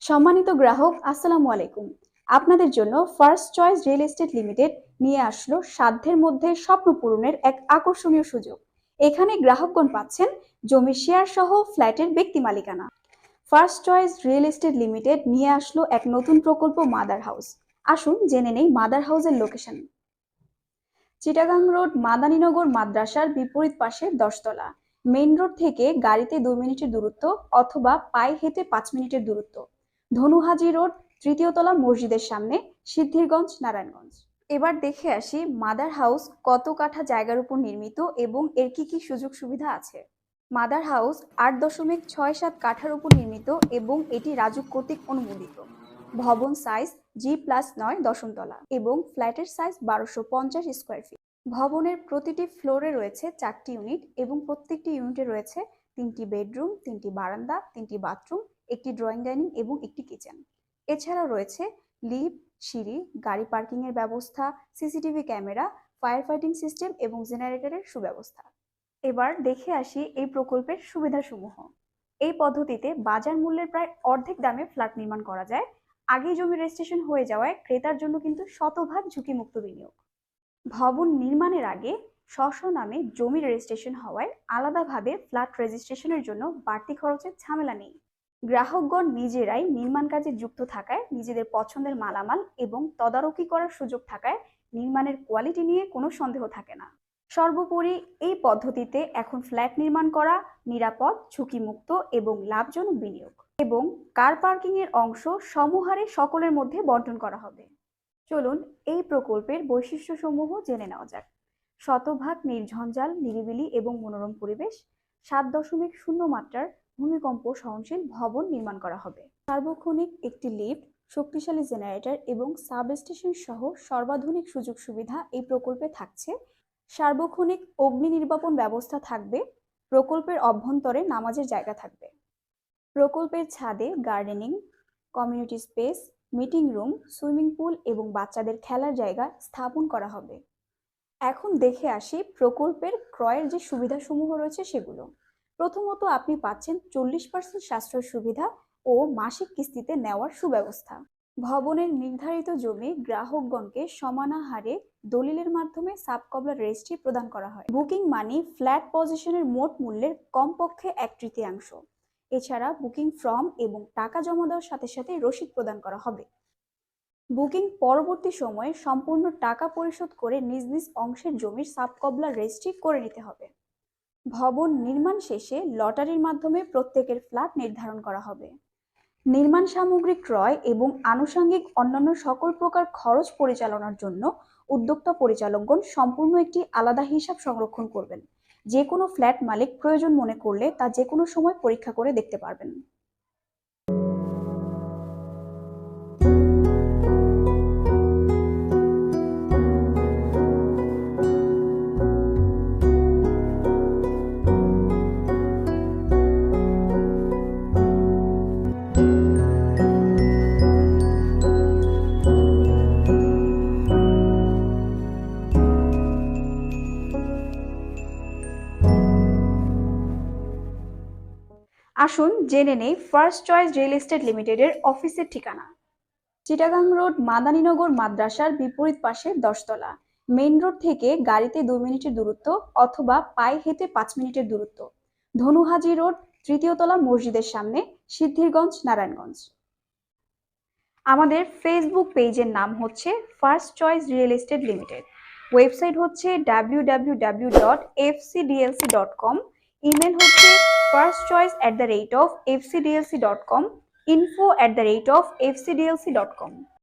সম্মানিত গ্রাহক, আসসালামু আলাইকুম। আপনাদের জন্য first choice real estate limited নিয়ে আসলো সাধ্যের মধ্যে স্বপ্ন পূরণের এক আকর্ষণীয় সুযোগ। এখানে গ্রাহকগণ পাচ্ছেন জমির শেয়ার সহ ফ্ল্যাটের ব্যক্তি মালিকানা। First choice real estate limited নিয়ে আসলো এক নতুন প্রকল্প মাদার হাউস। আসুন জেনে নেই মাদার হাউসের লোকেশন। চিটাগাং রোড, মাদানীনগর মাদ্রাসার বিপরীত পাশে 10 তলা। মেইন রোড থেকে গাড়িতে 2 মিনিটের দূরত্ব অথবা পায়ে হেঁটে 5 মিনিটের দূরত্ব। ধনুহাজি রোড, 3য় তলা মসজিদের সামনে, সিদ্ধিরগঞ্জ, নারায়ণগঞ্জ। এবার দেখে আসি মাদার হাউস কত কাঠা জায়গার উপর নির্মিত এবং এর কি কি সুযোগ সুবিধা আছে। মাদার হাউস 8.67 কাঠার উপর নির্মিত এবং এটি রাজুক কর্তৃক অনুমোদিত। ভবন সাইজ G+9 10 তলা এবং ফ্ল্যাটের সাইজ 1250 স্কোয়ার ফিট। ভবনের প্রতিটি ফ্লোরে রয়েছে 4টি ইউনিট এবং প্রত্যেকটি ইউনিটে রয়েছে 3টি বেডরুম, 3টি বারান্দা, 3টি বাথরুম, একটি ড্রয়িং ডাইনিং এবং একটি কিচেন। এছাড়া রয়েছে লিফট, সিঁড়ি, গাড়ি পার্কিং এর ব্যবস্থা, CCTV camera, fire fighting system এবং জেনারেটরের সুব্যবস্থা। এবার দেখে আসি এই প্রকল্পের সুবিধাসমূহ। এই পদ্ধতিতে বাজার মূল্যের প্রায় অর্ধেক দামে ফ্ল্যাট নির্মাণ করা যায়। আগেই জমি রেজিস্ট্রেশন হয়ে যাওয়ায় ক্রেতার জন্য কিন্তু শতভাগ ঝুঁকিমুক্ত বিনিয়োগ। ভবন নির্মাণের আগে স্ব নামে জমি রেজিস্ট্রেশন হওয়ায় আলাদাভাবে ফ্ল্যাট রেজিস্ট্রেশনের জন্য বাড়তি খরচের ঝামেলা নেই। গ্রাহকগণ নিজেরাই নির্মাণ কাজে যুক্ত থাকায় নিজেদের পছন্দের মালামাল এবং তদারকি করার সুযোগ থাকায় নির্মাণের কোয়ালিটি নিয়ে কোনো সন্দেহ থাকে না। সর্বোপরি এই পদ্ধতিতে এখন ফ্ল্যাট নির্মাণ করা নিরাপদ, ঝুঁকিমুক্ত এবং লাভজনক বিনিয়োগ। এবং কার পার্কিং এর অংশ সমহারে সকলের মধ্যে বন্টন করা হবে। চলুন এই প্রকল্পের বৈশিষ্ট্যসমূহ জেনে নেওয়া যাক। শতভাগ নির্ঝঞ্ঝাল, নিরিবিলি এবং মনোরম পরিবেশ। 7.0 মাত্রার ভূমিকম্প সহনশীল ভবন নির্মাণ করা হবে। সার্বক্ষণিক একটি লিফট, শক্তিশালী জেনারেটর এবং সাব স্টেশন সহ সর্বাধুনিক সুযোগ সুবিধা এই প্রকল্পে থাকছে। সার্বক্ষণিক অগ্নি নির্বাপন ব্যবস্থা থাকবে। প্রকল্পের অভ্যন্তরে নামাজের জায়গা থাকবে। প্রকল্পের ছাদে gardening, community space, meeting room, swimming pool এবং বাচ্চাদের খেলার জায়গা স্থাপন করা হবে। এখন দেখে আসি প্রকল্পের ক্রয়ের যে সুবিধাসমূহ রয়েছে সেগুলো। প্রথমত আপনি পাচ্ছেন 40% সাশ্রয় সুবিধা ও মাসিক কিস্তিতে নেওয়ার সুব্যবস্থা। ভবনের নির্ধারিত জমি গ্রাহকগণকে সমানাহারে দলিলের মাধ্যমে সাবকবলা রেজিস্ট্রি প্রদান করা হয়। বুকিং মানি ফ্ল্যাট পজিশনের মোট মূল্যের কমপক্ষে 1/3। এছাড়া বুকিং ফর্ম এবং টাকা জমা দেওয়ার সাথে সাথে রসিদ প্রদান করা হবে। বুকিং পরবর্তী সময়ে সম্পূর্ণ টাকা পরিশোধ করে নিজ নিজ অংশের জমির সাবকবলা রেজিস্ট্রি করে নিতে হবে। ভবন নির্মাণ শেষে লটারির মাধ্যমে প্রত্যেকের ফ্ল্যাট নির্ধারণ করা হবে। নির্মাণ সামগ্রী ক্রয় এবং আনুষঙ্গিক অন্যান্য সকল প্রকার খরচ পরিচালনার জন্য উদ্যোক্তা পরিচালকগণ সম্পূর্ণ একটি আলাদা হিসাব সংরক্ষণ করবেন। যে কোনো ফ্ল্যাট মালিক প্রয়োজন মনে করলে তা যে কোনো সময় পরীক্ষা করে দেখতে পারবেন। আসুন জেনে নেই ফার্স্ট চয়েস রিয়েল এস্টেট লিমিটেডের অফিসের ঠিকানা। চিটাগাং রোড, মাদানীনগর মাদ্রাসার বিপরীত পাশে 10 তলা। মেইন রোড থেকে গাড়িতে 2 মিনিটের দূরত্ব অথবা পায়ে হেঁটে 5 মিনিটের দূরত্ব। ধনুহাজি রোড, 3য় তলা মসজিদের সামনে, সিদ্ধিরগঞ্জ, নারায়ণগঞ্জ। আমাদের ফেসবুক পেজের নাম হচ্ছে first choice real estate limited. Website হচ্ছে www.fcdlc.com। ইমেল হচ্ছে firstchoice@fcdlc.com, info@fcdlc.com।